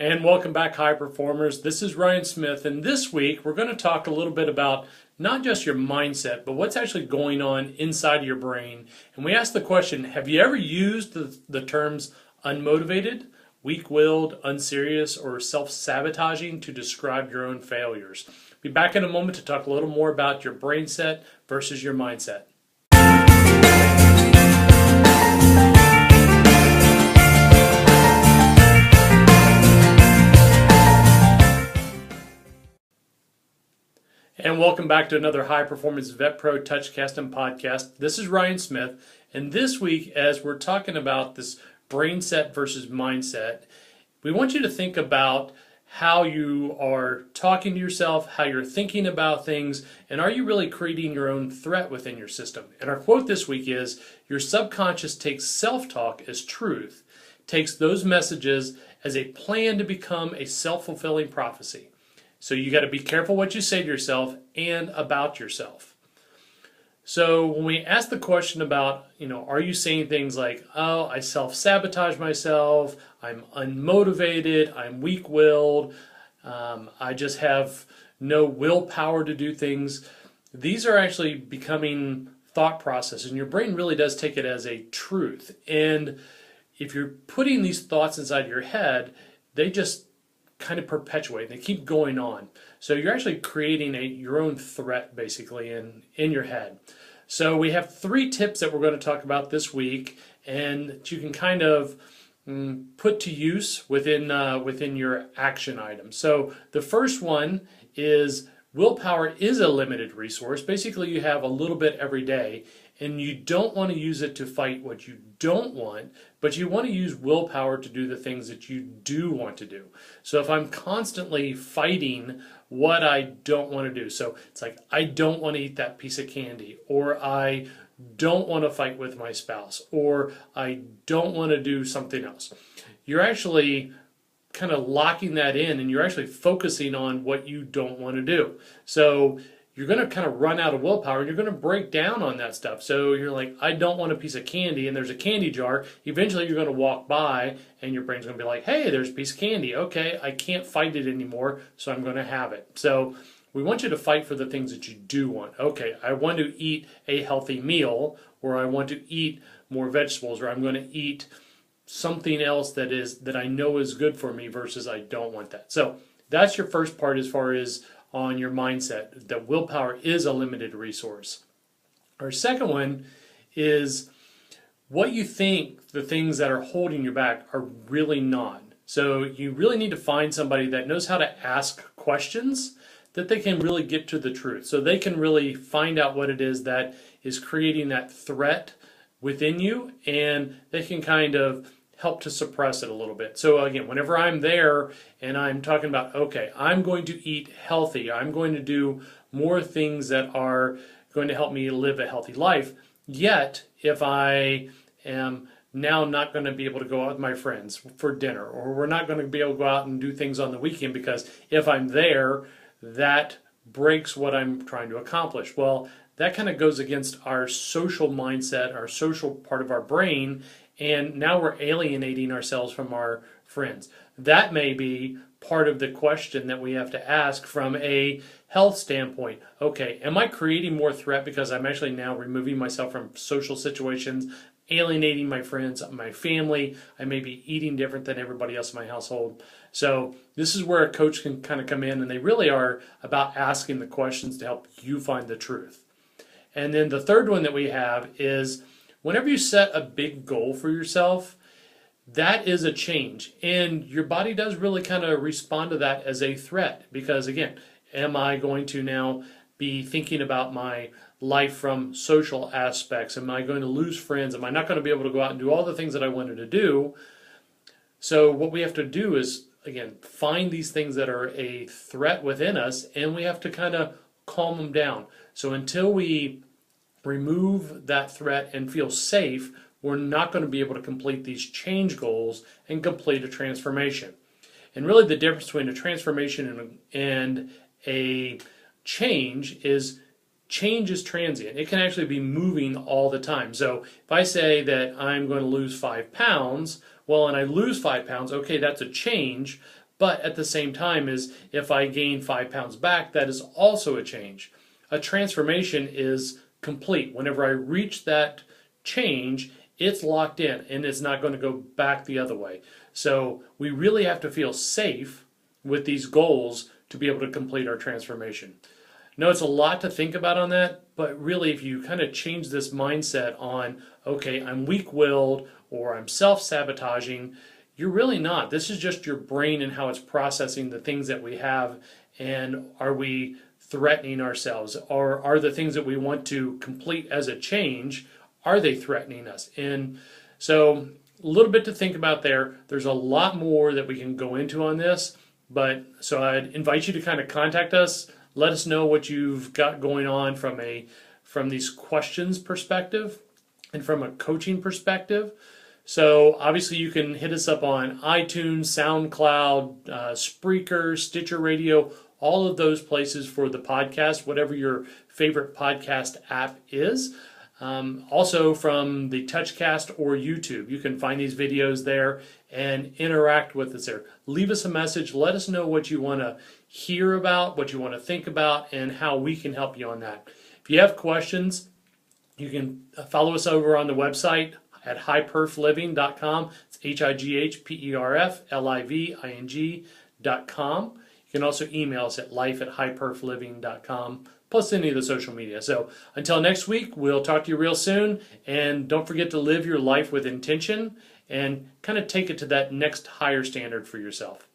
And welcome back, high performers. This is Ryan Smith, and this week we're going to talk a little bit about not just your mindset, but what's actually going on inside of your brain. And we ask the question, have you ever used the terms unmotivated, weak-willed, unserious, or self-sabotaging to describe your own failures? Be back in a moment to talk a little more about your brain set versus your mindset. And welcome back to another High Performance Vet Pro Touchcast and podcast. This is Ryan Smith, and this week, as we're talking about this brain set versus mindset, we want you to think about how you are talking to yourself, how you're thinking about things, and are you really creating your own threat within your system? And our quote this week is, your subconscious takes self-talk as truth, takes those messages as a plan to become a self-fulfilling prophecy. So you got to be careful what you say to yourself and about yourself. So when we ask the question about, are you saying things like, oh, I self-sabotage myself, I'm unmotivated, I'm weak-willed, I just have no willpower to do things. These are actually becoming thought processes, and your brain really does take it as a truth. And if you're putting these thoughts inside your head, they just kind of perpetuate. They keep going on. So you're actually creating your own threat basically in your head. So we have 3 tips that we're going to talk about this week, and that you can kind of put to use within your action items. So the first one is willpower is a limited resource. Basically, you have a little bit every day, and you don't want to use it to fight what you don't want, but you want to use willpower to do the things that you do want to do. So if I'm constantly fighting what I don't want to do, so it's like I don't want to eat that piece of candy, or I don't want to fight with my spouse, or I don't want to do something else, you're actually kind of locking that in, and you're actually focusing on what you don't want to do. So you're going to kind of run out of willpower, and you're going to break down on that stuff. So you're like, I don't want a piece of candy, and there's a candy jar. Eventually you're going to walk by, and your brain's going to be like, hey, there's a piece of candy. Okay, I can't fight it anymore, so I'm going to have it. So we want you to fight for the things that you do want. Okay, I want to eat a healthy meal, or I want to eat more vegetables, or I'm going to eat something else that I know is good for me versus I don't want that. So that's your first part as far as on your mindset, that willpower is a limited resource. Our second one is what you think the things that are holding you back are really not. So you really need to find somebody that knows how to ask questions that they can really get to the truth. So they can really find out what it is that is creating that threat within you, and they can kind of help to suppress it a little bit. So again, whenever I'm there and I'm talking about, okay, I'm going to eat healthy, I'm going to do more things that are going to help me live a healthy life, yet if I am now not going to be able to go out with my friends for dinner, or we're not going to be able to go out and do things on the weekend because if I'm there, that breaks what I'm trying to accomplish. Well, that kind of goes against our social mindset, our social part of our brain, and now we're alienating ourselves from our friends. That may be part of the question that we have to ask from a health standpoint. Okay, am I creating more threat because I'm actually now removing myself from social situations, alienating my friends, my family? I may be eating different than everybody else in my household. So this is where a coach can kind of come in, and they really are about asking the questions to help you find the truth. And then the third one that we have is, whenever you set a big goal for yourself, that is a change. And your body does really kind of respond to that as a threat. Because again, am I going to now be thinking about my life from social aspects? Am I going to lose friends? Am I not going to be able to go out and do all the things that I wanted to do? So what we have to do is, again, find these things that are a threat within us, and we have to kind of calm them down. So until we remove that threat and feel safe, we're not going to be able to complete these change goals and complete a transformation. And really the difference between a transformation and a change is transient. It can actually be moving all the time. So if I say that I'm going to lose 5 pounds, well, and I lose 5 pounds, okay, that's a change, But at the same time, is if I gain 5 pounds back, that is also a change. A transformation is complete. Whenever I reach that change, it's locked in and it's not going to go back the other way. So we really have to feel safe with these goals to be able to complete our transformation. Now, it's a lot to think about on that, but really if you kind of change this mindset on, okay, I'm weak-willed or I'm self-sabotaging, you're really not. This is just your brain and how it's processing the things that we have, and are we threatening ourselves? Or are the things that we want to complete as a change, are they threatening us? And so a little bit to think about there. There's a lot more that we can go into on this, but so I'd invite you to kind of contact us. Let us know what you've got going on from these questions perspective and from a coaching perspective. So obviously you can hit us up on iTunes, SoundCloud, Spreaker, Stitcher Radio, all of those places for the podcast, whatever your favorite podcast app is. Also from the Touchcast or YouTube, you can find these videos there and interact with us there. Leave us a message. Let us know what you want to hear about, what you want to think about, and how we can help you on that. If you have questions, you can follow us over on the website at highperfliving.com. It's highperfliving.com. You can also email us at life@highperfliving.com, plus any of the social media. So until next week, we'll talk to you real soon. And don't forget to live your life with intention and kind of take it to that next higher standard for yourself.